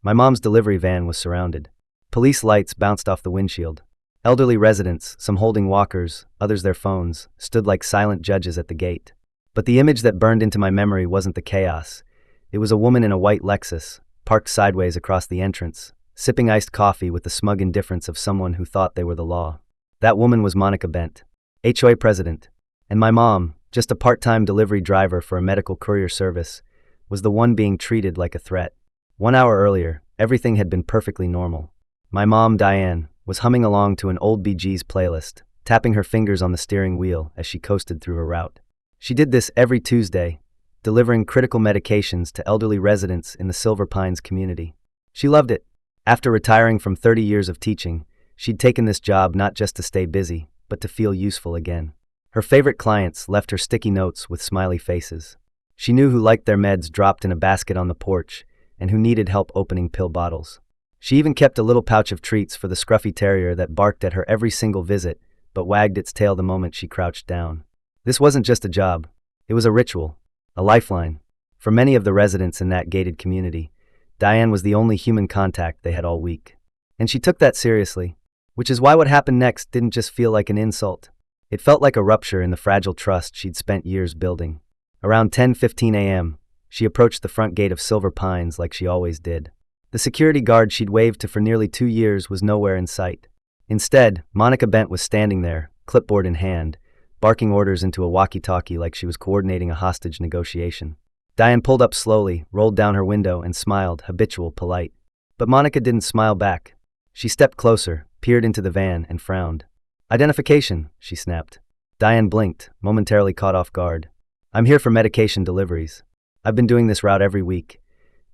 My mom's delivery van was surrounded. Police lights bounced off the windshield. Elderly residents, some holding walkers, others their phones, stood like silent judges at the gate. But the image that burned into my memory wasn't the chaos. It was a woman in a white Lexus, parked sideways across the entrance, sipping iced coffee with the smug indifference of someone who thought they were the law. That woman was Monica Bent, HOA president, and my mom, just a part-time delivery driver for a medical courier service, was the one being treated like a threat. 1 hour earlier, everything had been perfectly normal. My mom, Diane, was humming along to an old Bee Gees playlist, tapping her fingers on the steering wheel as she coasted through her route. She did this every Tuesday, delivering critical medications to elderly residents in the Silver Pines community. She loved it. After retiring from 30 years of teaching, she'd taken this job not just to stay busy, but to feel useful again. Her favorite clients left her sticky notes with smiley faces. She knew who liked their meds dropped in a basket on the porch and who needed help opening pill bottles. She even kept a little pouch of treats for the scruffy terrier that barked at her every single visit, but wagged its tail the moment she crouched down. This wasn't just a job. It was a ritual, a lifeline. For many of the residents in that gated community, Diane was the only human contact they had all week. And she took that seriously, which is why what happened next didn't just feel like an insult. It felt like a rupture in the fragile trust she'd spent years building. Around 10:15 a.m., she approached the front gate of Silver Pines like she always did. The security guard she'd waved to for nearly 2 years was nowhere in sight. Instead, Monica Bent was standing there, clipboard in hand, barking orders into a walkie-talkie like she was coordinating a hostage negotiation. Diane pulled up slowly, rolled down her window, and smiled, habitual, polite. But Monica didn't smile back. She stepped closer, peered into the van, and frowned. "Identification," she snapped. Diane blinked, momentarily caught off guard. "I'm here for medication deliveries. I've been doing this route every week."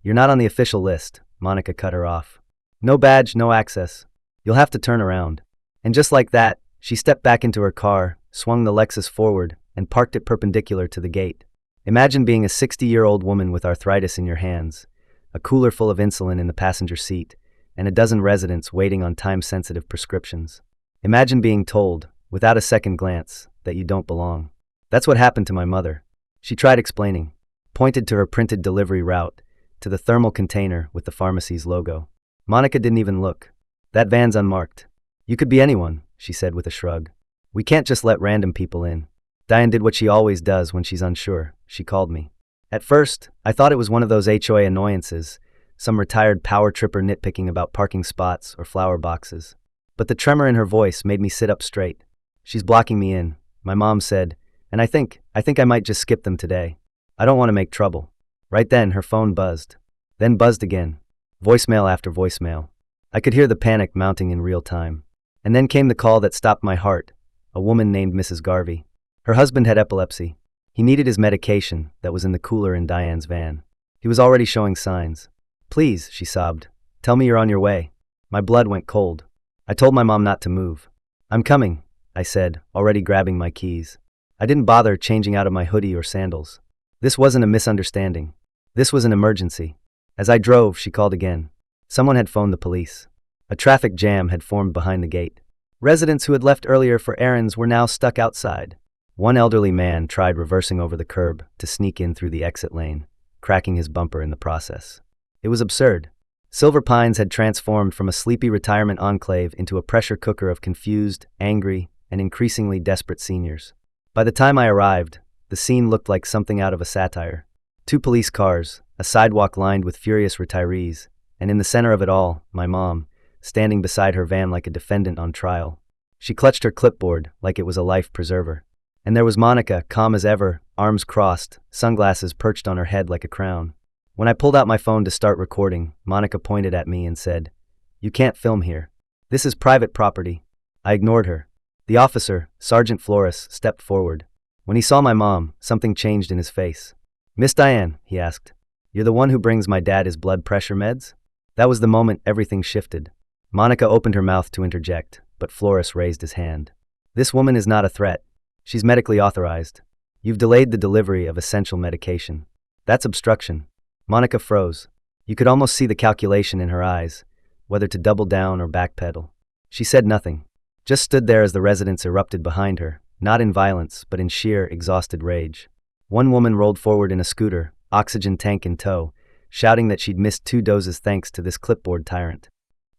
"You're not on the official list," Monica cut her off. "No badge, no access. You'll have to turn around." And just like that, she stepped back into her car, swung the Lexus forward, and parked it perpendicular to the gate. Imagine being a 60-year-old woman with arthritis in your hands, a cooler full of insulin in the passenger seat, and a dozen residents waiting on time-sensitive prescriptions. Imagine being told, without a second glance, that you don't belong. That's what happened to my mother. She tried explaining, pointed to her printed delivery route, to the thermal container with the pharmacy's logo. Monica didn't even look. "That van's unmarked. You could be anyone," she said with a shrug. "We can't just let random people in." Diane did what she always does when she's unsure. She called me. At first, I thought it was one of those HOA annoyances, some retired power tripper nitpicking about parking spots or flower boxes. But the tremor in her voice made me sit up straight. "She's blocking me in," my mom said, "and I think I might just skip them today. I don't want to make trouble." Right then, her phone buzzed. Then buzzed again. Voicemail after voicemail. I could hear the panic mounting in real time. And then came the call that stopped my heart. A woman named Mrs. Garvey. Her husband had epilepsy. He needed his medication that was in the cooler in Diane's van. He was already showing signs. "Please," she sobbed, "tell me you're on your way." My blood went cold. I told my mom not to move. "I'm coming," I said, already grabbing my keys. I didn't bother changing out of my hoodie or sandals. This wasn't a misunderstanding. This was an emergency. As I drove, she called again. Someone had phoned the police. A traffic jam had formed behind the gate. Residents who had left earlier for errands were now stuck outside. One elderly man tried reversing over the curb to sneak in through the exit lane, cracking his bumper in the process. It was absurd. Silver Pines had transformed from a sleepy retirement enclave into a pressure cooker of confused, angry, and increasingly desperate seniors. By the time I arrived, the scene looked like something out of a satire. 2 police cars, a sidewalk lined with furious retirees, and in the center of it all, my mom, standing beside her van like a defendant on trial. She clutched her clipboard like it was a life preserver. And there was Monica, calm as ever, arms crossed, sunglasses perched on her head like a crown. When I pulled out my phone to start recording, Monica pointed at me and said, "You can't film here. This is private property." I ignored her. The officer, Sergeant Flores, stepped forward. When he saw my mom, something changed in his face. "Miss Diane," he asked, "you're the one who brings my dad his blood pressure meds?" That was the moment everything shifted. Monica opened her mouth to interject, but Flores raised his hand. "This woman is not a threat. She's medically authorized. You've delayed the delivery of essential medication. That's obstruction." Monica froze. You could almost see the calculation in her eyes, whether to double down or backpedal. She said nothing, just stood there as the residents erupted behind her, not in violence, but in sheer, exhausted rage. One woman rolled forward in a scooter, oxygen tank in tow, shouting that she'd missed 2 doses thanks to this clipboard tyrant.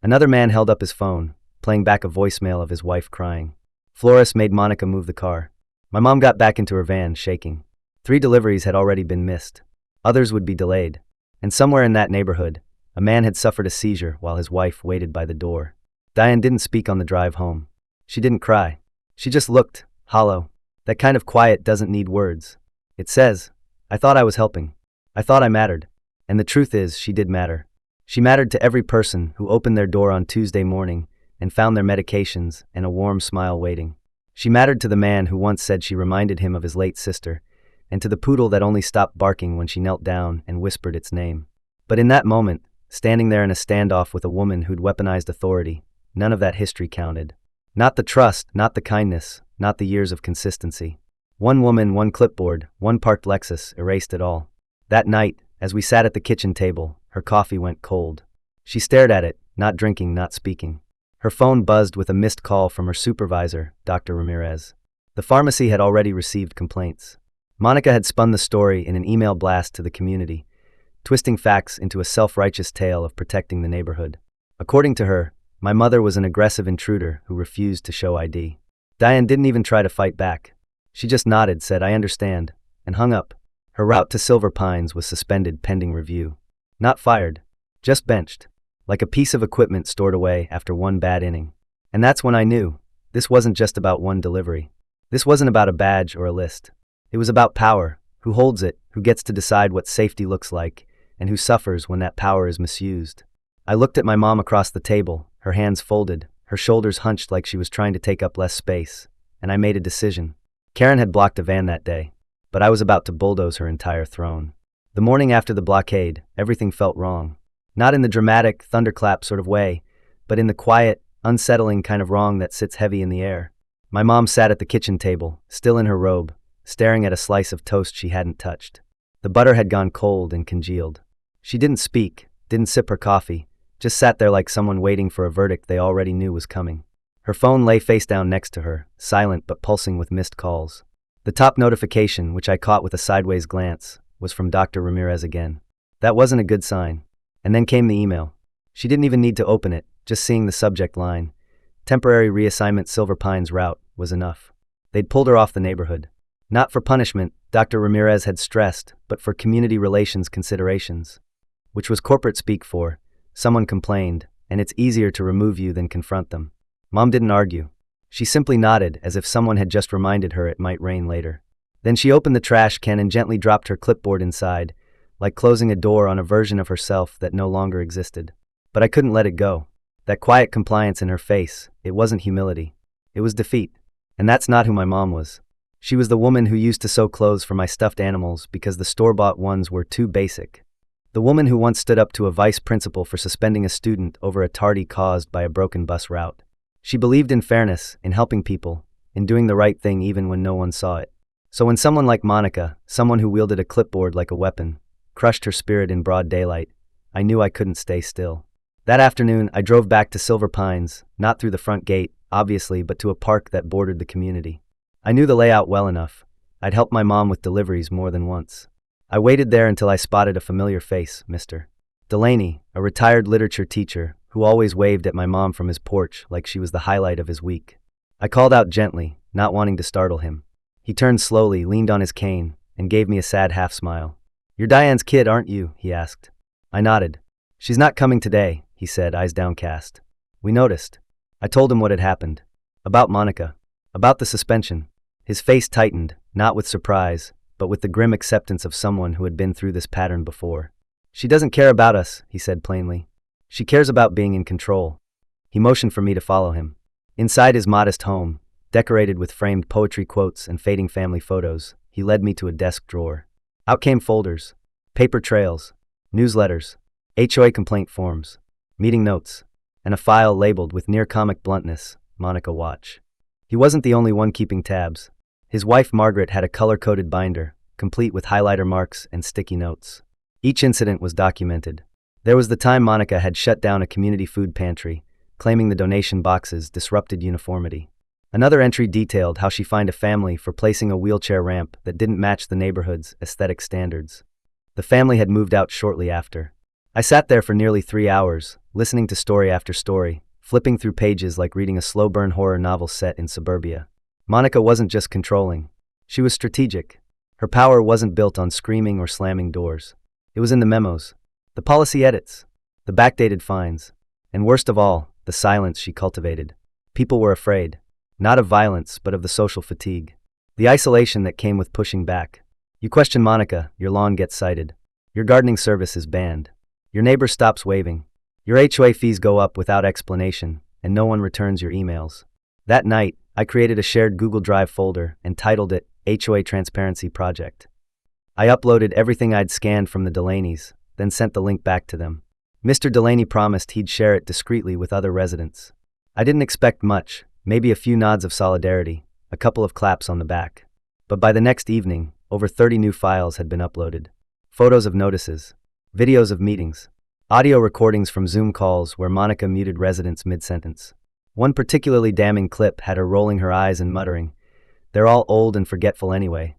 Another man held up his phone, playing back a voicemail of his wife crying. Flores made Monica move the car. My mom got back into her van, shaking. 3 deliveries had already been missed. Others would be delayed. And somewhere in that neighborhood, a man had suffered a seizure while his wife waited by the door. Diane didn't speak on the drive home. She didn't cry. She just looked hollow. That kind of quiet doesn't need words. It says, I thought I was helping. I thought I mattered. And the truth is, she did matter. She mattered to every person who opened their door on Tuesday morning and found their medications and a warm smile waiting. She mattered to the man who once said she reminded him of his late sister, and to the poodle that only stopped barking when she knelt down and whispered its name. But in that moment, standing there in a standoff with a woman who'd weaponized authority, none of that history counted. Not the trust, not the kindness, not the years of consistency. One woman, one clipboard, one parked Lexus erased it all. That night, as we sat at the kitchen table, her coffee went cold. She stared at it, not drinking, not speaking. Her phone buzzed with a missed call from her supervisor, Dr. Ramirez. The pharmacy had already received complaints. Monica had spun the story in an email blast to the community, twisting facts into a self-righteous tale of protecting the neighborhood. According to her, my mother was an aggressive intruder who refused to show ID. Diane didn't even try to fight back. She just nodded, said, I understand, and hung up. Her route to Silver Pines was suspended pending review. Not fired, just benched, like a piece of equipment stored away after one bad inning. And that's when I knew, this wasn't just about one delivery. This wasn't about a badge or a list. It was about power, who holds it, who gets to decide what safety looks like, and who suffers when that power is misused. I looked at my mom across the table, her hands folded, her shoulders hunched like she was trying to take up less space, and I made a decision. Karen had blocked a van that day, but I was about to bulldoze her entire throne. The morning after the blockade, everything felt wrong. Not in the dramatic, thunderclap sort of way, but in the quiet, unsettling kind of wrong that sits heavy in the air. My mom sat at the kitchen table, still in her robe, staring at a slice of toast she hadn't touched. The butter had gone cold and congealed. She didn't speak, didn't sip her coffee, just sat there like someone waiting for a verdict they already knew was coming. Her phone lay face down next to her, silent but pulsing with missed calls. The top notification, which I caught with a sideways glance, was from Dr. Ramirez again. That wasn't a good sign. And then came the email. She didn't even need to open it, just seeing the subject line, temporary reassignment Silver Pines route, was enough. They'd pulled her off the neighborhood. Not for punishment, Dr. Ramirez had stressed, but for community relations considerations. Which was corporate speak for, someone complained, and it's easier to remove you than confront them. Mom didn't argue. She simply nodded as if someone had just reminded her it might rain later. Then she opened the trash can and gently dropped her clipboard inside, like closing a door on a version of herself that no longer existed. But I couldn't let it go. That quiet compliance in her face, it wasn't humility. It was defeat. And that's not who my mom was. She was the woman who used to sew clothes for my stuffed animals because the store-bought ones were too basic. The woman who once stood up to a vice principal for suspending a student over a tardy caused by a broken bus route. She believed in fairness, in helping people, in doing the right thing even when no one saw it. So when someone like Monica, someone who wielded a clipboard like a weapon, crushed her spirit in broad daylight, I knew I couldn't stay still. That afternoon, I drove back to Silver Pines, not through the front gate, obviously, but to a park that bordered the community. I knew the layout well enough. I'd helped my mom with deliveries more than once. I waited there until I spotted a familiar face, Mr. Delaney, a retired literature teacher, who always waved at my mom from his porch like she was the highlight of his week. I called out gently, not wanting to startle him. He turned slowly, leaned on his cane, and gave me a sad half-smile. "You're Diane's kid, aren't you?" he asked. I nodded. "She's not coming today," he said, eyes downcast. "We noticed." I told him what had happened. About Monica. About the suspension. His face tightened, not with surprise, but with the grim acceptance of someone who had been through this pattern before. "She doesn't care about us," he said plainly. "She cares about being in control." He motioned for me to follow him. Inside his modest home, decorated with framed poetry quotes and fading family photos, he led me to a desk drawer. Out came folders, paper trails, newsletters, HOA complaint forms, meeting notes, and a file labeled with near-comic bluntness, Monica Watch. He wasn't the only one keeping tabs. His wife Margaret had a color-coded binder, complete with highlighter marks and sticky notes. Each incident was documented. There was the time Monica had shut down a community food pantry, claiming the donation boxes disrupted uniformity. Another entry detailed how she fined a family for placing a wheelchair ramp that didn't match the neighborhood's aesthetic standards. The family had moved out shortly after. I sat there for nearly 3 hours, listening to story after story, flipping through pages like reading a slow-burn horror novel set in suburbia. Monica wasn't just controlling. She was strategic. Her power wasn't built on screaming or slamming doors. It was in the memos, the policy edits, the backdated fines, and worst of all, the silence she cultivated. People were afraid, not of violence, but of the social fatigue. The isolation that came with pushing back. You question Monica, your lawn gets cited. Your gardening service is banned. Your neighbor stops waving. Your HOA fees go up without explanation, and no one returns your emails. That night, I created a shared Google Drive folder and titled it HOA Transparency Project. I uploaded everything I'd scanned from the Delaney's, then sent the link back to them. Mr. Delaney promised he'd share it discreetly with other residents. I didn't expect much, maybe a few nods of solidarity, a couple of claps on the back. But by the next evening, over 30 new files had been uploaded. Photos of notices, videos of meetings, audio recordings from Zoom calls where Monica muted residents mid-sentence. One particularly damning clip had her rolling her eyes and muttering, "They're all old and forgetful anyway,"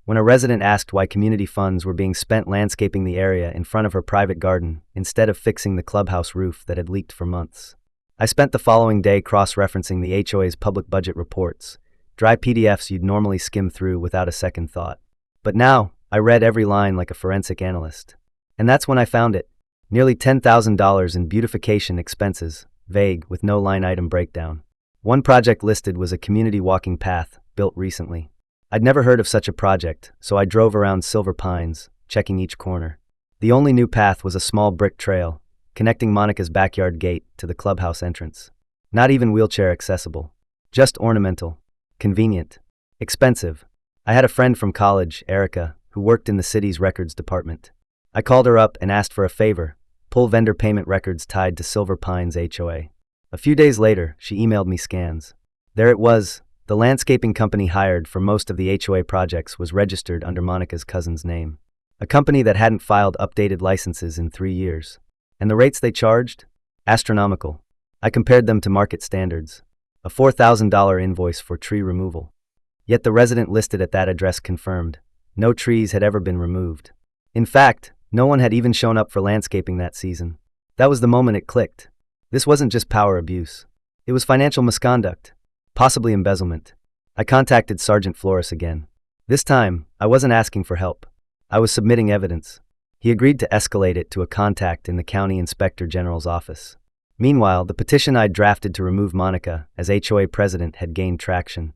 when a resident asked why community funds were being spent landscaping the area in front of her private garden instead of fixing the clubhouse roof that had leaked for months. I spent the following day cross-referencing the HOA's public budget reports, dry PDFs you'd normally skim through without a second thought. But now, I read every line like a forensic analyst. And that's when I found it. Nearly $10,000 in beautification expenses, vague, with no line item breakdown. One project listed was a community walking path, built recently. I'd never heard of such a project, so I drove around Silver Pines, checking each corner. The only new path was a small brick trail, connecting Monica's backyard gate to the clubhouse entrance. Not even wheelchair accessible. Just ornamental. Convenient. Expensive. I had a friend from college, Erica, who worked in the city's records department. I called her up and asked for a favor, pull vendor payment records tied to Silver Pines HOA. A few days later, she emailed me scans. There it was. The landscaping company hired for most of the HOA projects was registered under Monica's cousin's name. A company that hadn't filed updated licenses in 3 years. And the rates they charged? Astronomical. I compared them to market standards. A $4,000 invoice for tree removal. Yet the resident listed at that address confirmed, no trees had ever been removed. In fact, no one had even shown up for landscaping that season. That was the moment it clicked. This wasn't just power abuse. It was financial misconduct. Possibly embezzlement. I contacted Sergeant Flores again. This time, I wasn't asking for help. I was submitting evidence. He agreed to escalate it to a contact in the County Inspector General's office. Meanwhile, the petition I'd drafted to remove Monica as HOA president had gained traction.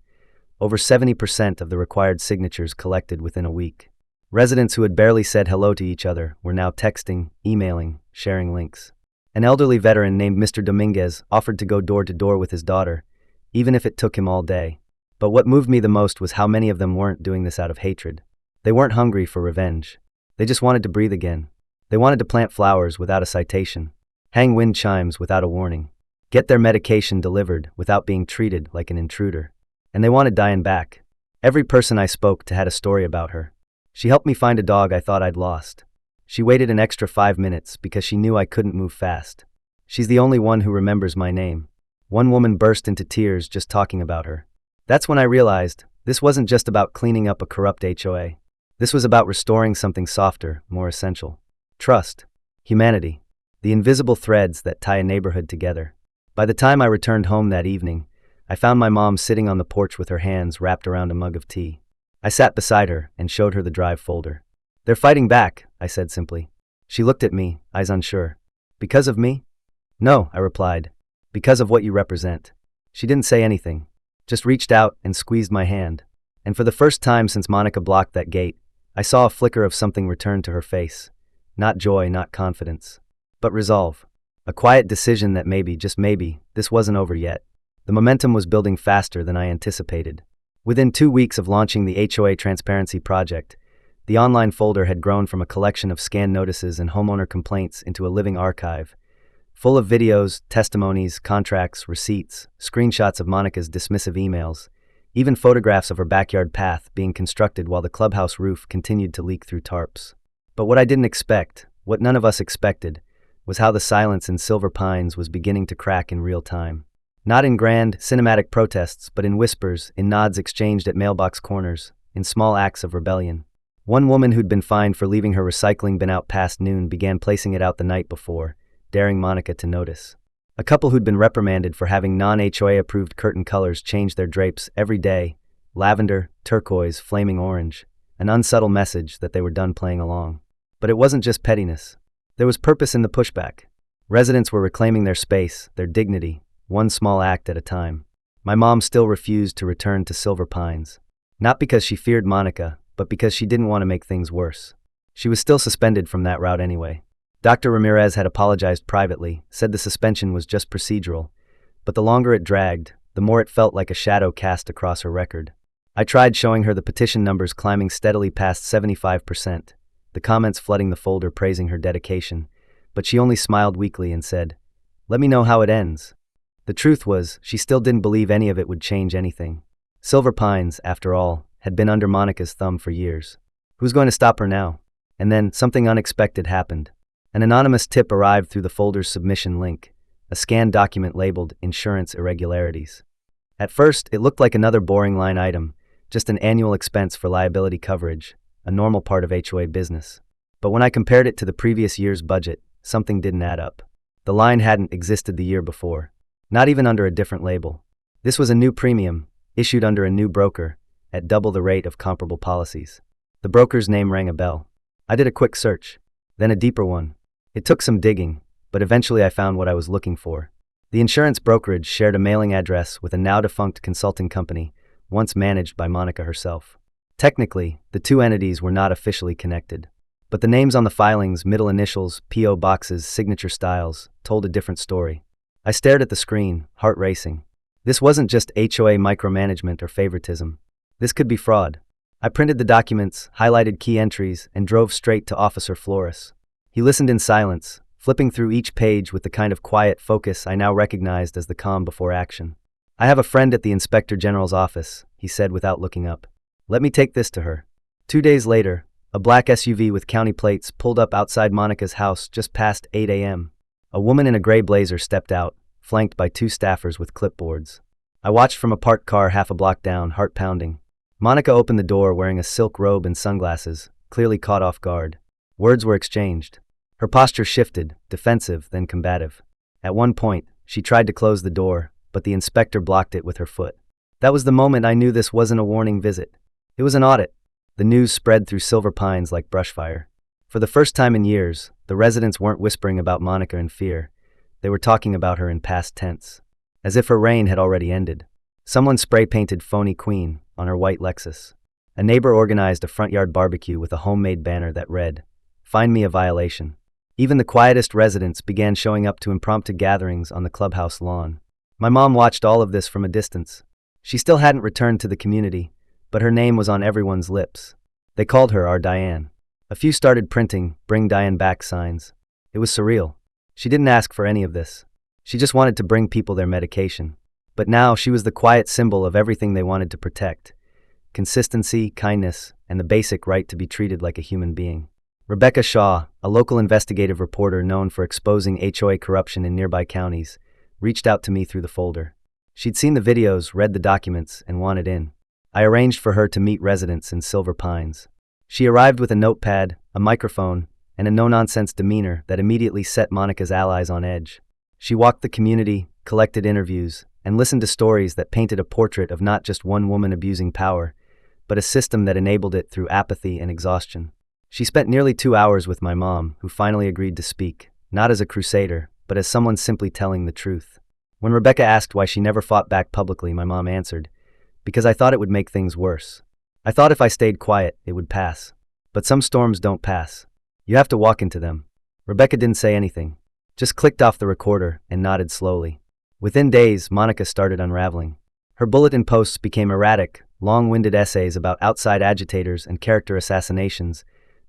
Over 70% of the required signatures collected within a week. Residents who had barely said hello to each other were now texting, emailing, sharing links. An elderly veteran named Mr. Dominguez offered to go door to door with his daughter, even if it took him all day. But what moved me the most was how many of them weren't doing this out of hatred. They weren't hungry for revenge. They just wanted to breathe again. They wanted to plant flowers without a citation, hang wind chimes without a warning, get their medication delivered without being treated like an intruder. And they wanted Diane back. Every person I spoke to had a story about her. She helped me find a dog I thought I'd lost. She waited an extra 5 minutes because she knew I couldn't move fast. She's the only one who remembers my name. One woman burst into tears just talking about her. That's when I realized this wasn't just about cleaning up a corrupt HOA. This was about restoring something softer, more essential. Trust. Humanity. The invisible threads that tie a neighborhood together. By the time I returned home that evening, I found my mom sitting on the porch with her hands wrapped around a mug of tea. I sat beside her and showed her the drive folder. "They're fighting back," I said simply. She looked at me, eyes unsure. "Because of me?" "No," I replied. "Because of what you represent." She didn't say anything, just reached out and squeezed my hand. And for the first time since Monica blocked that gate, I saw a flicker of something return to her face. Not joy, not confidence, but resolve. A quiet decision that maybe, just maybe, this wasn't over yet. The momentum was building faster than I anticipated. Within 2 weeks of launching the HOA Transparency Project, the online folder had grown from a collection of scanned notices and homeowner complaints into a living archive, full of videos, testimonies, contracts, receipts, screenshots of Monica's dismissive emails, even photographs of her backyard path being constructed while the clubhouse roof continued to leak through tarps. But what I didn't expect, what none of us expected, was how the silence in Silver Pines was beginning to crack in real time. Not in grand, cinematic protests, but in whispers, in nods exchanged at mailbox corners, in small acts of rebellion. One woman who'd been fined for leaving her recycling bin out past noon began placing it out the night before, daring Monica to notice. A couple who'd been reprimanded for having non-HOA-approved curtain colors change their drapes every day: lavender, turquoise, flaming orange, an unsubtle message that they were done playing along. But it wasn't just pettiness. There was purpose in the pushback. Residents were reclaiming their space, their dignity, one small act at a time. My mom still refused to return to Silver Pines. Not because she feared Monica, but because she didn't want to make things worse. She was still suspended from that route anyway. Dr. Ramirez had apologized privately, said the suspension was just procedural, but the longer it dragged, the more it felt like a shadow cast across her record. I tried showing her the petition numbers climbing steadily past 75%, the comments flooding the folder praising her dedication, but she only smiled weakly and said, "Let me know how it ends." The truth was, she still didn't believe any of it would change anything. Silver Pines, after all, had been under Monica's thumb for years. Who's going to stop her now? And then, something unexpected happened. An anonymous tip arrived through the folder's submission link, a scanned document labeled Insurance Irregularities. At first, it looked like another boring line item, just an annual expense for liability coverage, a normal part of HOA business. But when I compared it to the previous year's budget, something didn't add up. The line hadn't existed the year before, not even under a different label. This was a new premium, issued under a new broker, at double the rate of comparable policies. The broker's name rang a bell. I did a quick search, then a deeper one. It took some digging, but eventually I found what I was looking for. The insurance brokerage shared a mailing address with a now-defunct consulting company, once managed by Monica herself. Technically, the two entities were not officially connected, but the names on the filings, middle initials, P.O. boxes, signature styles, told a different story. I stared at the screen, heart racing. This wasn't just HOA micromanagement or favoritism. This could be fraud. I printed the documents, highlighted key entries, and drove straight to Officer Flores. He listened in silence, flipping through each page with the kind of quiet focus I now recognized as the calm before action. "I have a friend at the Inspector General's office," he said without looking up. "Let me take this to her." 2 days later, a black SUV with county plates pulled up outside Monica's house just past 8 a.m. A woman in a gray blazer stepped out, flanked by 2 staffers with clipboards. I watched from a parked car half a block down, heart pounding. Monica opened the door wearing a silk robe and sunglasses, clearly caught off guard. Words were exchanged. Her posture shifted, defensive, then combative. At one point, she tried to close the door, but the inspector blocked it with her foot. That was the moment I knew this wasn't a warning visit. It was an audit. The news spread through Silver Pines like brushfire. For the first time in years, the residents weren't whispering about Monica in fear. They were talking about her in past tense, as if her reign had already ended. Someone spray-painted "Phony Queen" on her white Lexus. A neighbor organized a front-yard barbecue with a homemade banner that read, "Find me a violation." Even the quietest residents began showing up to impromptu gatherings on the clubhouse lawn. My mom watched all of this from a distance. She still hadn't returned to the community, but her name was on everyone's lips. They called her our Diane. A few started printing "Bring Diane Back" signs. It was surreal. She didn't ask for any of this. She just wanted to bring people their medication. But now she was the quiet symbol of everything they wanted to protect: consistency, kindness, and the basic right to be treated like a human being. Rebecca Shaw, a local investigative reporter known for exposing HOA corruption in nearby counties, reached out to me through the folder. She'd seen the videos, read the documents, and wanted in. I arranged for her to meet residents in Silver Pines. She arrived with a notepad, a microphone, and a no-nonsense demeanor that immediately set Monica's allies on edge. She walked the community, collected interviews, and listened to stories that painted a portrait of not just one woman abusing power, but a system that enabled it through apathy and exhaustion. She spent nearly 2 hours with my mom, who finally agreed to speak, not as a crusader, but as someone simply telling the truth. When Rebecca asked why she never fought back publicly, my mom answered, "Because I thought it would make things worse. I thought if I stayed quiet, it would pass. But some storms don't pass. You have to walk into them." Rebecca didn't say anything, just clicked off the recorder and nodded slowly. Within days, Monica started unraveling. Her bulletin posts became erratic, long-winded essays about outside agitators and character assassinations,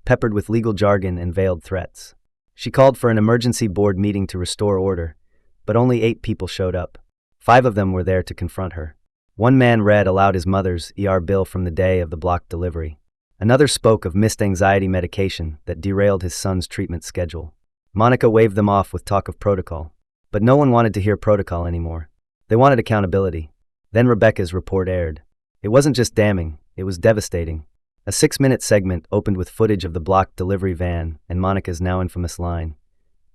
peppered with legal jargon and veiled threats. She called for an emergency board meeting to restore order, but only 8 people showed up. 5 of them were there to confront her. One man read aloud his mother's ER bill from the day of the blocked delivery. Another spoke of missed anxiety medication that derailed his son's treatment schedule. Monica waved them off with talk of protocol. But no one wanted to hear protocol anymore. They wanted accountability. Then Rebecca's report aired. It wasn't just damning, it was devastating. A 6-minute segment opened with footage of the blocked delivery van and Monica's now infamous line,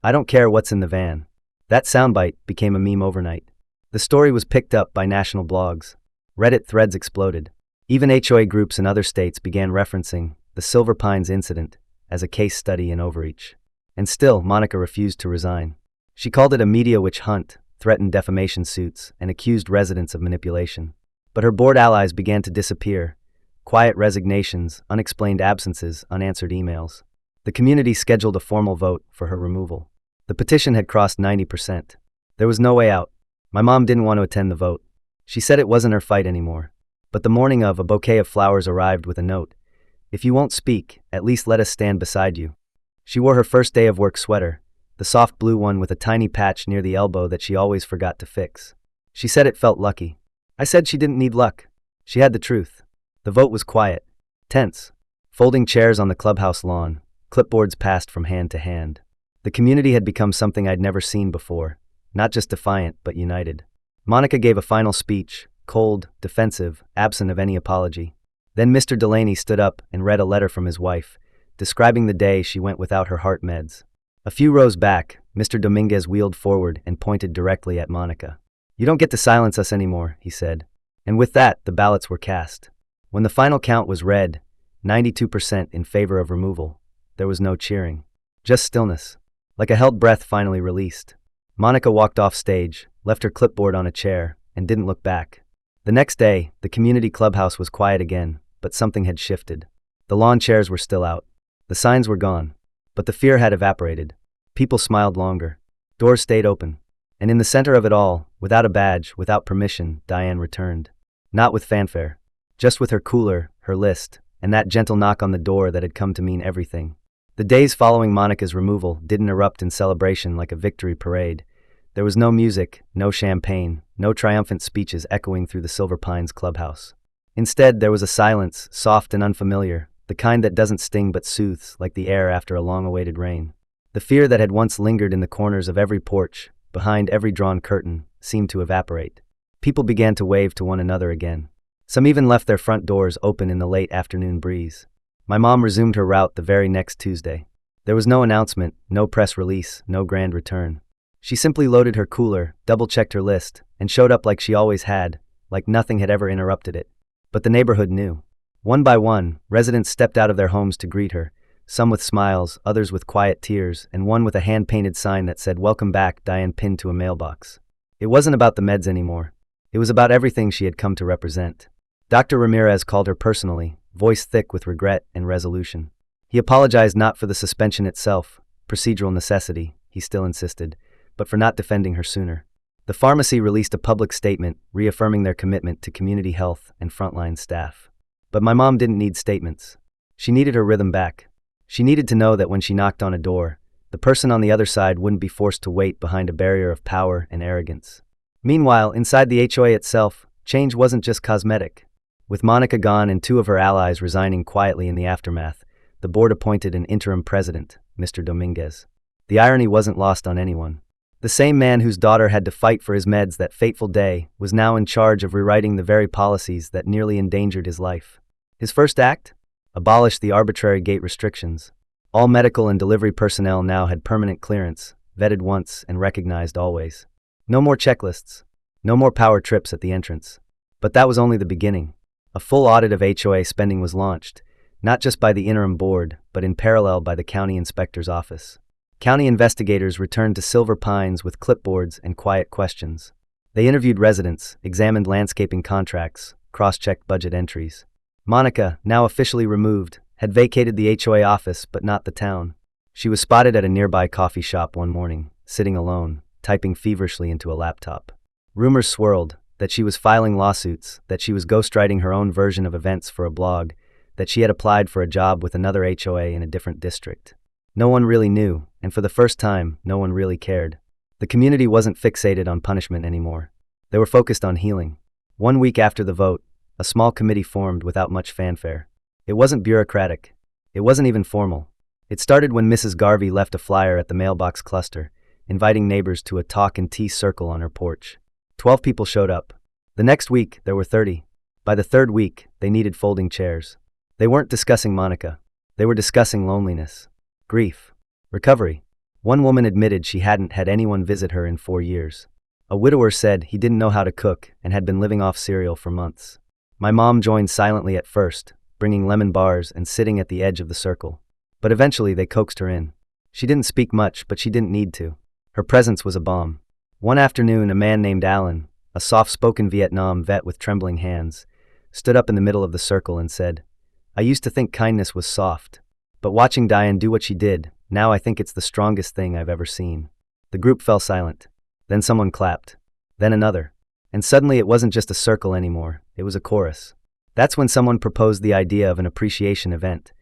"I don't care what's in the van." That soundbite became a meme overnight. The story was picked up by national blogs. Reddit threads exploded. Even HOA groups in other states began referencing the Silver Pines incident as a case study in overreach. And still, Monica refused to resign. She called it a media witch hunt, threatened defamation suits, and accused residents of manipulation. But her board allies began to disappear. Quiet resignations, unexplained absences, unanswered emails. The community scheduled a formal vote for her removal. The petition had crossed 90%. There was no way out. My mom didn't want to attend the vote. She said it wasn't her fight anymore. But the morning of, a bouquet of flowers arrived with a note. "If you won't speak, at least let us stand beside you." She wore her first day of work sweater, the soft blue one with a tiny patch near the elbow that she always forgot to fix. She said it felt lucky. I said she didn't need luck. She had the truth. The vote was quiet, tense. Folding chairs on the clubhouse lawn, clipboards passed from hand to hand. The community had become something I'd never seen before, not just defiant, but united. Monica gave a final speech, cold, defensive, absent of any apology. Then Mr. Delaney stood up and read a letter from his wife, describing the day she went without her heart meds. A few rows back, Mr. Dominguez wheeled forward and pointed directly at Monica. "You don't get to silence us anymore," he said. And with that, the ballots were cast. When the final count was read, 92% in favor of removal, there was no cheering. Just stillness. Like a held breath finally released. Monica walked off stage, left her clipboard on a chair, and didn't look back. The next day, the community clubhouse was quiet again, but something had shifted. The lawn chairs were still out. The signs were gone. But the fear had evaporated. People smiled longer. Doors stayed open. And in the center of it all, without a badge, without permission, Diane returned. Not with fanfare. Just with her cooler, her list, and that gentle knock on the door that had come to mean everything. The days following Monica's removal didn't erupt in celebration like a victory parade. There was no music, no champagne, no triumphant speeches echoing through the Silver Pines clubhouse. Instead, there was a silence, soft and unfamiliar, the kind that doesn't sting but soothes, like the air after a long-awaited rain. The fear that had once lingered in the corners of every porch, behind every drawn curtain, seemed to evaporate. People began to wave to one another again. Some even left their front doors open in the late afternoon breeze. My mom resumed her route the very next Tuesday. There was no announcement, no press release, no grand return. She simply loaded her cooler, double-checked her list, and showed up like she always had, like nothing had ever interrupted it. But the neighborhood knew. One by one, residents stepped out of their homes to greet her, some with smiles, others with quiet tears, and one with a hand-painted sign that said, "Welcome back," Diane pinned to a mailbox. It wasn't about the meds anymore. It was about everything she had come to represent. Dr. Ramirez called her personally, voice thick with regret and resolution. He apologized not for the suspension itself, procedural necessity, he still insisted, but for not defending her sooner. The pharmacy released a public statement reaffirming their commitment to community health and frontline staff. But my mom didn't need statements. She needed her rhythm back. She needed to know that when she knocked on a door, the person on the other side wouldn't be forced to wait behind a barrier of power and arrogance. Meanwhile, inside the HOA itself, change wasn't just cosmetic. With Monica gone and 2 of her allies resigning quietly in the aftermath, the board appointed an interim president, Mr. Dominguez. The irony wasn't lost on anyone. The same man whose daughter had to fight for his meds that fateful day was now in charge of rewriting the very policies that nearly endangered his life. His first act? Abolish the arbitrary gate restrictions. All medical and delivery personnel now had permanent clearance, vetted once and recognized always. No more checklists. No more power trips at the entrance. But that was only the beginning. A full audit of HOA spending was launched, not just by the interim board, but in parallel by the county inspector's office. County investigators returned to Silver Pines with clipboards and quiet questions. They interviewed residents, examined landscaping contracts, cross-checked budget entries. Monica, now officially removed, had vacated the HOA office but not the town. She was spotted at a nearby coffee shop one morning, sitting alone, typing feverishly into a laptop. Rumors swirled that she was filing lawsuits, that she was ghostwriting her own version of events for a blog, that she had applied for a job with another HOA in a different district. No one really knew, and for the first time, no one really cared. The community wasn't fixated on punishment anymore. They were focused on healing. 1 week after the vote, a small committee formed without much fanfare. It wasn't bureaucratic. It wasn't even formal. It started when Mrs. Garvey left a flyer at the mailbox cluster, inviting neighbors to a talk and tea circle on her porch. 12 people showed up. The next week, there were 30. By the 3rd week, they needed folding chairs. They weren't discussing Monica. They were discussing loneliness, grief, recovery. One woman admitted she hadn't had anyone visit her in 4 years. A widower said he didn't know how to cook and had been living off cereal for months. My mom joined silently at first, bringing lemon bars and sitting at the edge of the circle. But eventually they coaxed her in. She didn't speak much, but she didn't need to. Her presence was a balm. One afternoon, a man named Alan, a soft-spoken Vietnam vet with trembling hands, stood up in the middle of the circle and said, "I used to think kindness was soft. But watching Diane do what she did, now I think it's the strongest thing I've ever seen." The group fell silent. Then someone clapped. Then another. And suddenly it wasn't just a circle anymore, it was a chorus. That's when someone proposed the idea of an appreciation event.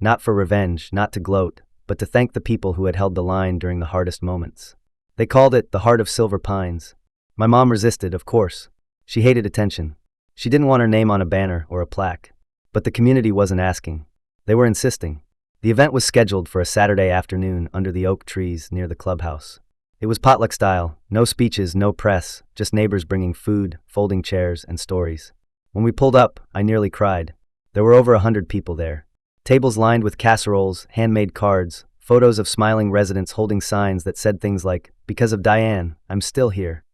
Not for revenge, not to gloat, but to thank the people who had held the line during the hardest moments. They called it the Heart of Silver Pines. My mom resisted, of course. She hated attention. She didn't want her name on a banner or a plaque. But the community wasn't asking. They were insisting. The event was scheduled for a Saturday afternoon under the oak trees near the clubhouse. It was potluck style, no speeches, no press, just neighbors bringing food, folding chairs, and stories. When we pulled up, I nearly cried. There were over 100 people there. Tables lined with casseroles, handmade cards, photos of smiling residents holding signs that said things like, "Because of Diane, I'm still here."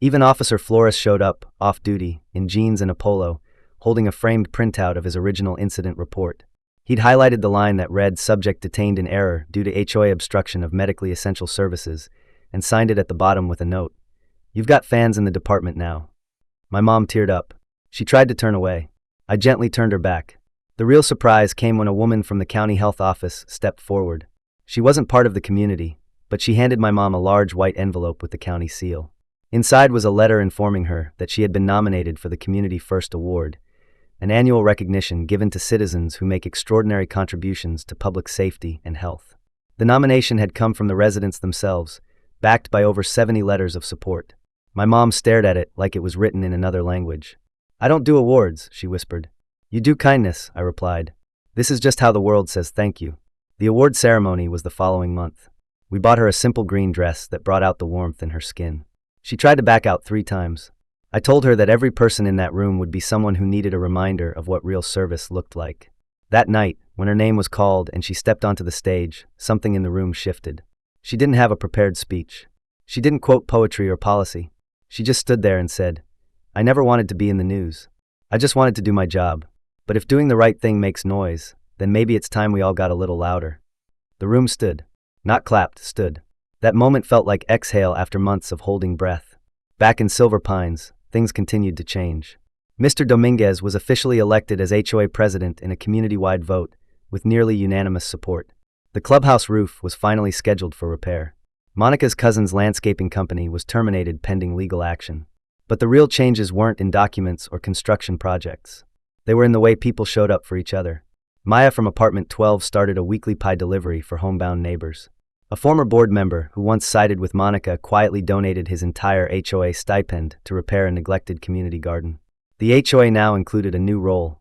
Even Officer Flores showed up, off duty, in jeans and a polo, holding a framed printout of his original incident report. He'd highlighted the line that read, "Subject detained in error due to HOA obstruction of medically essential services," and signed it at the bottom with a note. "You've got fans in the department now." My mom teared up. She tried to turn away. I gently turned her back. The real surprise came when a woman from the county health office stepped forward. She wasn't part of the community, but she handed my mom a large white envelope with the county seal. Inside was a letter informing her that she had been nominated for the Community First Award, an annual recognition given to citizens who make extraordinary contributions to public safety and health. The nomination had come from the residents themselves, backed by over 70 letters of support. My mom stared at it like it was written in another language. "I don't do awards," she whispered. "You do kindness," I replied. "This is just how the world says thank you." The award ceremony was the following month. We bought her a simple green dress that brought out the warmth in her skin. She tried to back out 3 times. I told her that every person in that room would be someone who needed a reminder of what real service looked like. That night, when her name was called and she stepped onto the stage, something in the room shifted. She didn't have a prepared speech. She didn't quote poetry or policy. She just stood there and said, "I never wanted to be in the news. I just wanted to do my job. But if doing the right thing makes noise, then maybe it's time we all got a little louder." The room stood. Not clapped, stood. That moment felt like exhale after months of holding breath. Back in Silver Pines, things continued to change. Mr. Dominguez was officially elected as HOA president in a community-wide vote, with nearly unanimous support. The clubhouse roof was finally scheduled for repair. Monica's cousin's landscaping company was terminated pending legal action. But the real changes weren't in documents or construction projects. They were in the way people showed up for each other. Maya from apartment 12 started a weekly pie delivery for homebound neighbors. A former board member who once sided with Monica quietly donated his entire HOA stipend to repair a neglected community garden. The HOA now included a new role,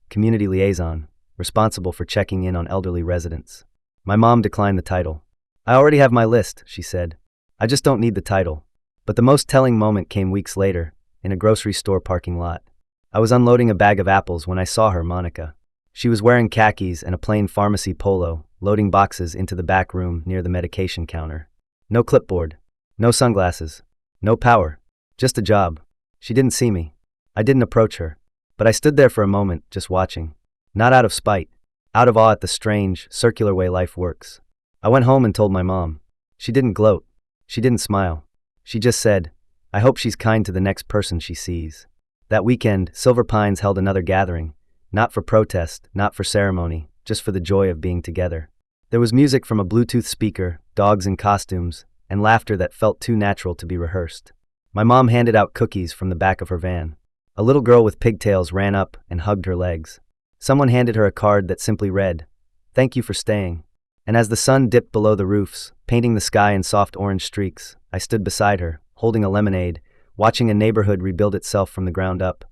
community liaison, responsible for checking in on elderly residents. My mom declined the title. "I already have my list," she said. "I just don't need the title." But the most telling moment came weeks later, in a grocery store parking lot. I was unloading a bag of apples when I saw her, Monica. She was wearing khakis and a plain pharmacy polo, loading boxes into the back room near the medication counter. No clipboard, no sunglasses, no power, just a job. She didn't see me. I didn't approach her. But I stood there for a moment, just watching. Not out of spite, out of awe at the strange, circular way life works. I went home and told my mom. She didn't gloat. She didn't smile. She just said, "I hope she's kind to the next person she sees." That weekend, Silver Pines held another gathering. Not for protest, not for ceremony, just for the joy of being together. There was music from a Bluetooth speaker, dogs in costumes, and laughter that felt too natural to be rehearsed. My mom handed out cookies from the back of her van. A little girl with pigtails ran up and hugged her legs. Someone handed her a card that simply read, "Thank you for staying." And as the sun dipped below the roofs, painting the sky in soft orange streaks, I stood beside her, holding a lemonade, watching a neighborhood rebuild itself from the ground up.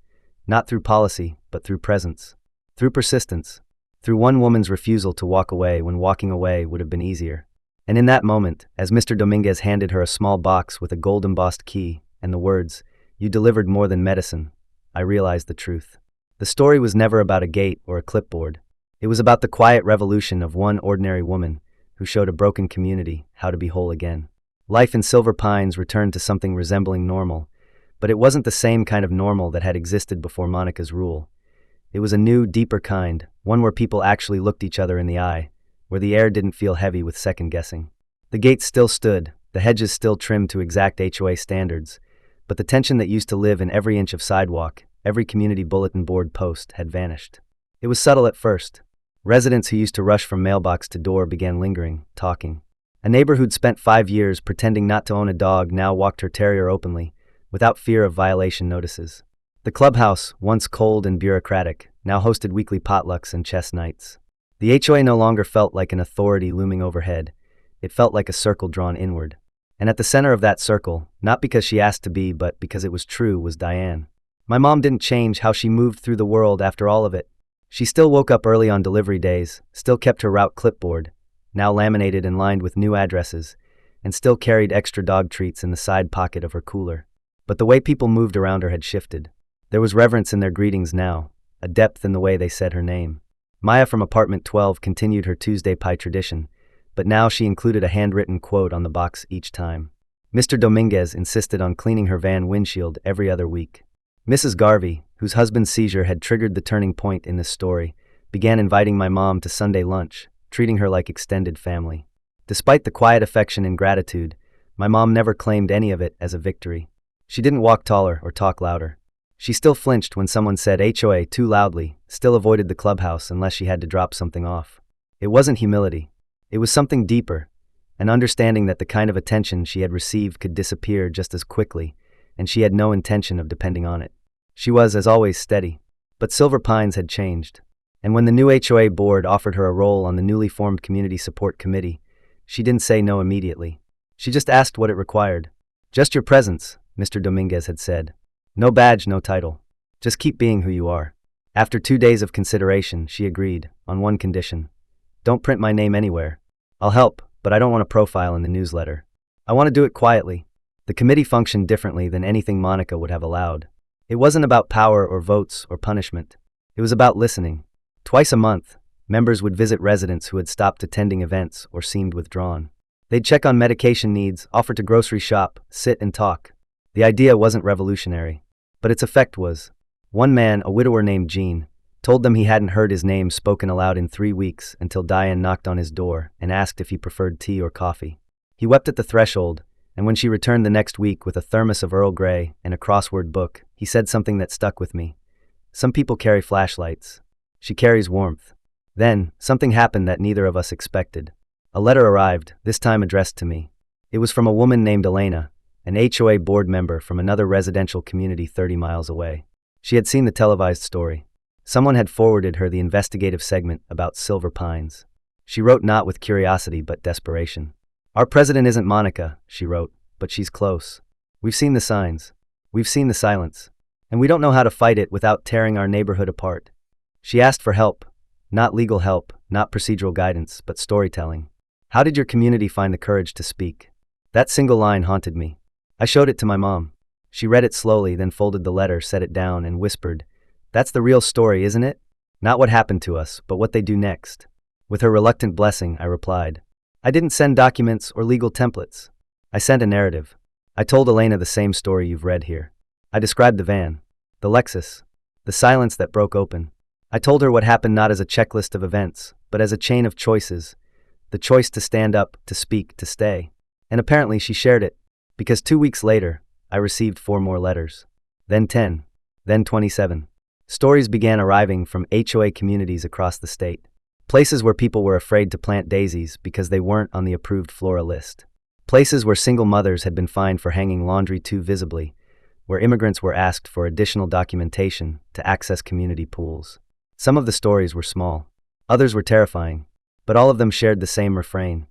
Not through policy, but through presence. Through persistence. Through one woman's refusal to walk away when walking away would have been easier. And in that moment, as Mr. Dominguez handed her a small box with a gold-embossed key and the words, "You delivered more than medicine," I realized the truth. The story was never about a gate or a clipboard. It was about the quiet revolution of one ordinary woman who showed a broken community how to be whole again. Life in Silver Pines returned to something resembling normal, but it wasn't the same kind of normal that had existed before Monica's rule. It was a new, deeper kind, one where people actually looked each other in the eye, where the air didn't feel heavy with second-guessing. The gates still stood, the hedges still trimmed to exact HOA standards, but the tension that used to live in every inch of sidewalk, every community bulletin board post, had vanished. It was subtle at first. Residents who used to rush from mailbox to door began lingering, talking. A neighbor who'd spent 5 years pretending not to own a dog now walked her terrier openly, without fear of violation notices. The clubhouse, once cold and bureaucratic, now hosted weekly potlucks and chess nights. The HOA no longer felt like an authority looming overhead. It felt like a circle drawn inward. And at the center of that circle, not because she asked to be but because it was true, was Diane. My mom didn't change how she moved through the world after all of it. She still woke up early on delivery days, still kept her route clipboard, now laminated and lined with new addresses, and still carried extra dog treats in the side pocket of her cooler. But the way people moved around her had shifted. There was reverence in their greetings now, a depth in the way they said her name. Maya from apartment 12 continued her Tuesday pie tradition, but now she included a handwritten quote on the box each time. Mr. Dominguez insisted on cleaning her van windshield every other week. Mrs. Garvey, whose husband's seizure had triggered the turning point in this story, began inviting my mom to Sunday lunch, treating her like extended family. Despite the quiet affection and gratitude, my mom never claimed any of it as a victory. She didn't walk taller or talk louder. She still flinched when someone said HOA too loudly, still avoided the clubhouse unless she had to drop something off. It wasn't humility. It was something deeper, an understanding that the kind of attention she had received could disappear just as quickly, and she had no intention of depending on it. She was, as always, steady. But Silver Pines had changed. And when the new HOA board offered her a role on the newly formed Community Support Committee, she didn't say no immediately. She just asked what it required. "Just your presence," Mr. Dominguez had said. "No badge, no title. Just keep being who you are." After 2 days of consideration, she agreed, on one condition. "Don't print my name anywhere. I'll help, but I don't want a profile in the newsletter. I want to do it quietly." The committee functioned differently than anything Monica would have allowed. It wasn't about power or votes or punishment. It was about listening. Twice a month, members would visit residents who had stopped attending events or seemed withdrawn. They'd check on medication needs, offer to grocery shop, sit and talk. The idea wasn't revolutionary, but its effect was. One man, a widower named Jean, told them he hadn't heard his name spoken aloud in 3 weeks until Diane knocked on his door and asked if he preferred tea or coffee. He wept at the threshold, and when she returned the next week with a thermos of Earl Grey and a crossword book, he said something that stuck with me. "Some people carry flashlights. She carries warmth." Then, something happened that neither of us expected. A letter arrived, this time addressed to me. It was from a woman named Elena, an HOA board member from another residential community 30 miles away. She had seen the televised story. Someone had forwarded her the investigative segment about Silver Pines. She wrote not with curiosity but desperation. "Our president isn't Monica," she wrote, "but she's close. We've seen the signs. We've seen the silence. And we don't know how to fight it without tearing our neighborhood apart." She asked for help. Not legal help, not procedural guidance, but storytelling. "How did your community find the courage to speak?" That single line haunted me. I showed it to my mom. She read it slowly, then folded the letter, set it down, and whispered, "That's the real story, isn't it? Not what happened to us, but what they do next." With her reluctant blessing, I replied, "I didn't send documents or legal templates. I sent a narrative. I told Elena the same story you've read here. I described the van, the Lexus, the silence that broke open. I told her what happened not as a checklist of events, but as a chain of choices, the choice to stand up, to speak, to stay." And apparently she shared it, because 2 weeks later, I received 4 more letters. Then 10. Then 27. Stories began arriving from HOA communities across the state. Places where people were afraid to plant daisies because they weren't on the approved flora list. Places where single mothers had been fined for hanging laundry too visibly, where immigrants were asked for additional documentation to access community pools. Some of the stories were small. Others were terrifying. But all of them shared the same refrain.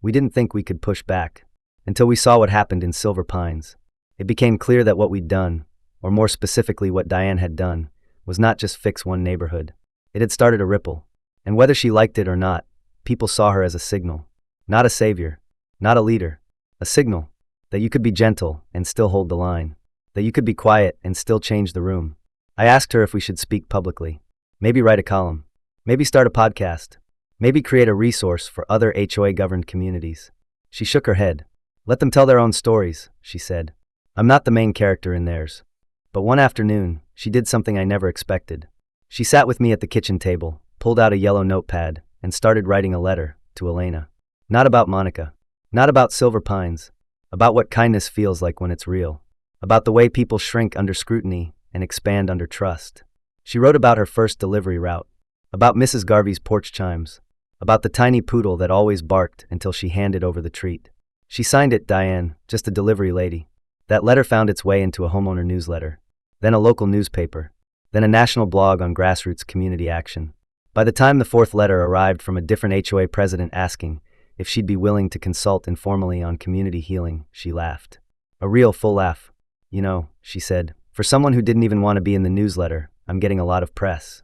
We didn't think we could push back. Until we saw what happened in Silver Pines. It became clear that what we'd done, or more specifically what Diane had done, was not just fix one neighborhood. It had started a ripple. And whether she liked it or not, people saw her as a signal. Not a savior. Not a leader. A signal. That you could be gentle and still hold the line. That you could be quiet and still change the room. I asked her if we should speak publicly. Maybe write a column. Maybe start a podcast. Maybe create a resource for other HOA-governed communities. She shook her head. Let them tell their own stories, she said. I'm not the main character in theirs. But one afternoon, she did something I never expected. She sat with me at the kitchen table, pulled out a yellow notepad, and started writing a letter to Elena. Not about Monica. Not about Silver Pines. About what kindness feels like when it's real. About the way people shrink under scrutiny and expand under trust. She wrote about her first delivery route. About Mrs. Garvey's porch chimes. About the tiny poodle that always barked until she handed over the treat. She signed it Diane, just a delivery lady. That letter found its way into a homeowner newsletter. Then a local newspaper. Then a national blog on grassroots community action. By the time the fourth letter arrived from a different HOA president asking if she'd be willing to consult informally on community healing, she laughed. A real full laugh. You know, she said, for someone who didn't even want to be in the newsletter, I'm getting a lot of press.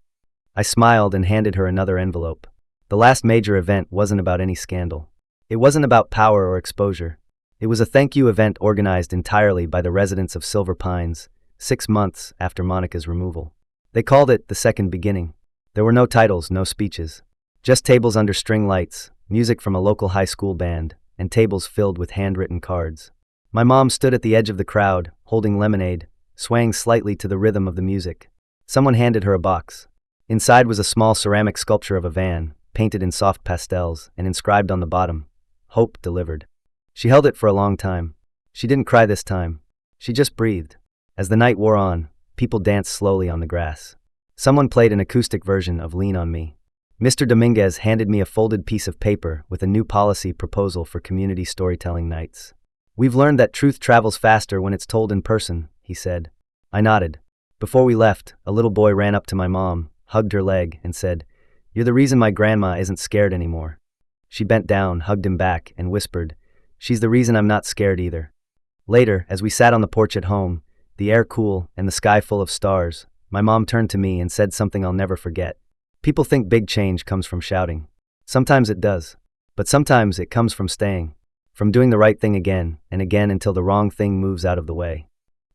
I smiled and handed her another envelope. The last major event wasn't about any scandal. It wasn't about power or exposure. It was a thank you event organized entirely by the residents of Silver Pines, 6 months after Monica's removal. They called it the second beginning. There were no titles, no speeches. Just tables under string lights, music from a local high school band, and tables filled with handwritten cards. My mom stood at the edge of the crowd, holding lemonade, swaying slightly to the rhythm of the music. Someone handed her a box. Inside was a small ceramic sculpture of a van, painted in soft pastels, and inscribed on the bottom, Hope Delivered. She held it for a long time. She didn't cry this time. She just breathed. As the night wore on, people danced slowly on the grass. Someone played an acoustic version of Lean on Me. Mr. Dominguez handed me a folded piece of paper with a new policy proposal for community storytelling nights. We've learned that truth travels faster when it's told in person, he said. I nodded. Before we left, a little boy ran up to my mom, hugged her leg, and said, You're the reason my grandma isn't scared anymore. She bent down, hugged him back, and whispered, She's the reason I'm not scared either. Later, as we sat on the porch at home, the air cool and the sky full of stars, my mom turned to me and said something I'll never forget. People think big change comes from shouting. Sometimes it does. But sometimes it comes from staying. From doing the right thing again and again until the wrong thing moves out of the way.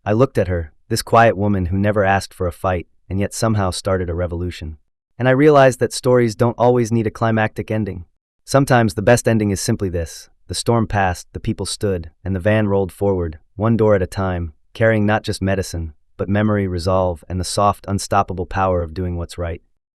I looked at her, this quiet woman who never asked for a fight and yet somehow started a revolution. And I realized that stories don't always need a climactic ending. Sometimes the best ending is simply this. The storm passed, the people stood, and the van rolled forward, one door at a time, carrying not just medicine, but memory, resolve, and the soft, unstoppable power of doing what's right.